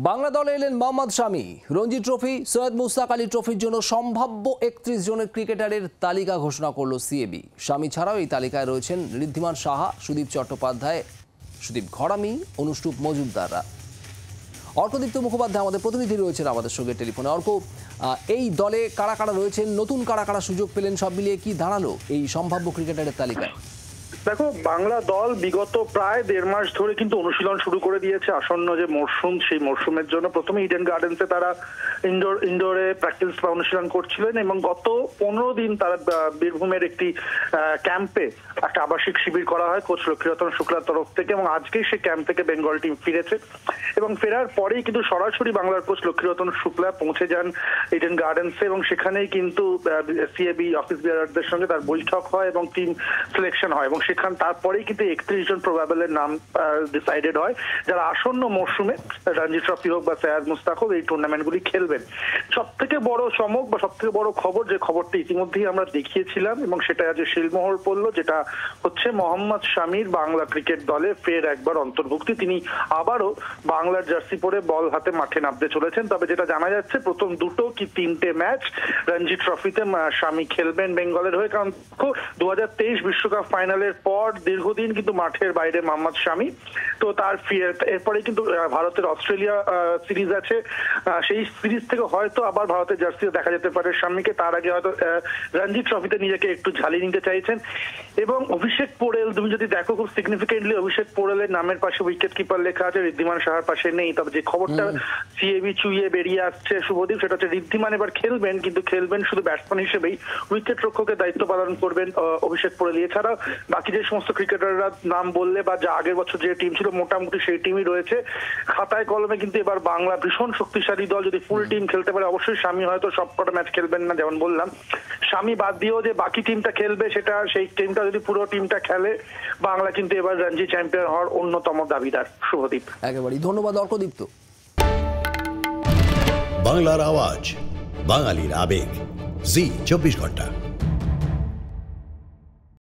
বাংলা দলে এলেন মোহাম্মদ শামি। রঞ্জি ট্রফি, সৈয়দ মুশতাক আলী ট্রফির জন্য সম্ভাব্য 31 জনের ক্রিকেটারের তালিকা ঘোষণা করল সিএবি। শামি ছাড়াও এই তালিকায় রয়েছেন ঋদ্ধিমান সাহা, সুদীপ চট্টোপাধ্যায়, সুদীপ ঘরামি, অনুষ্টুপ মজুমদাররা। অর্কদীপ্ত মুখোপাধ্যায় আমাদের প্রতিনিধি রয়েছেন আমাদের সঙ্গে টেলিফোনে। অর্ক, এই দলে কারা কারা রয়েছেন, নতুন কারা কারা সুযোগ পেলেন, সব মিলিয়ে কি দাঁড়ালো এই সম্ভাব্য ক্রিকেটারের তালিকায়? দেখো, বাংলা দল বিগত প্রায় 1.5 মাস ধরে কিন্তু অনুশীলন শুরু করে দিয়েছে। আসন্ন যে মরশুম, সেই মরশুমের জন্য প্রথমে ইডেন গার্ডেন্সে তারা ইনডোরে প্র্যাকটিস বা অনুশীলন করছিলেন এবং গত 15 দিন তারা বীরভূমের একটি ক্যাম্পে একটা আবাসিক শিবির করা হয় কোচ লক্ষ্মীরতন শুক্লার তরফ থেকে, এবং আজকেই সেই ক্যাম্প থেকে বেঙ্গল টিম ফিরেছে এবং ফেরার পরেই কিন্তু সরাসরি বাংলার কোচ লক্ষ্মীরতন শুক্লা পৌঁছে যান ইডেন গার্ডেন্সে এবং সেখানেই কিন্তু সিএবি অফিস বিয়ারারদের সঙ্গে তার বৈঠক হয় এবং টিম সিলেকশন হয় এবং সেখান তারপরেই কিন্তু 31 জন প্রবাবলের নাম ডিসাইডেড হয় যারা আসন্ন মরশুমে রঞ্জি ট্রফি হোক বা সৈয়দ মুশতাক হোক এই টুর্নামেন্টগুলি খেলবেন। সব থেকে বড় চমক বা সব থেকে বড় খবর, যে খবরটা ইতিমধ্যেই আমরা দেখিয়েছিলাম এবং সেটা আজ শিলমোহর পড়ল, যেটা হচ্ছে মোহাম্মদ শামির বাংলা ক্রিকেট দলে ফের একবার অন্তর্ভুক্তি। তিনি আবারও বাংলার জার্সি পরে বল হাতে মাঠে নামতে চলেছেন। তবে যেটা জানা যাচ্ছে, প্রথম 2 কি 3টে ম্যাচ রঞ্জি ট্রফিতে শামি খেলবেন বেঙ্গলের হয়ে, কারণ 2023 বিশ্বকাপ ফাইনালের পর দীর্ঘদিন কিন্তু মাঠের বাইরে মোহাম্মদ শামি। তো তার এরপরে কিন্তু ভারতের অস্ট্রেলিয়া সিরিজ আছে, সেই সিরিজ থেকে হয়তো আবার ভারতের জার্সিও দেখা যেতে পারে শামিকে। তার আগে হয়তো রঞ্জি ট্রফিতে নিজেকে একটু ঝালিয়ে নিতে চাইছেন। এবং অভিষেক পোরেল, তুমি যদি দেখো খুব সিগনিফিকেন্টলি অভিষেক পোরেলের নামের পাশে উইকেট কিপার লেখা আছে, ঋদ্ধিমান সাহার পাশে নেই। তবে যে খবরটা সিএবি চুইয়ে বেরিয়ে আসছে শুভদীপ, সেটা হচ্ছে ঋদ্ধিমান এবার খেলবেন, কিন্তু খেলবেন শুধু ব্যাটসম্যান হিসেবেই, উইকেট রক্ষকের দায়িত্ব পালন করবেন অভিষেক পোরেল। এছাড়া বাকি যে সমস্ত ক্রিকেটাররা নাম বললে বা যা আগের বছর যে টিম ছিল মোটামুটি সেই টিমই রয়েছে খাতায় কলমে। কিন্তু এবার বাংলা ভীষণ শক্তিশালী দল, যদি ফুল টিম খেলতে পারে। অবশ্যই শামি হয়তো সবকটা ম্যাচ খেলবেন না, যেমন বললাম শামি বাদ দিয়েও যে বাকি টিমটা খেলবে, সেটা সেই টিমটা যদি পুরো টিমটা খেলে, বাংলা কিন্তু এবার রঞ্জি চ্যাম্পিয়ন হওয়ার অন্যতম দাবিদার। শুভদীপ। একেবারেই ধন্যবাদ অর্কদীপ্ত। বাংলার আওয়াজ, বাঙালির আবেগ, জি 24 ঘন্টা।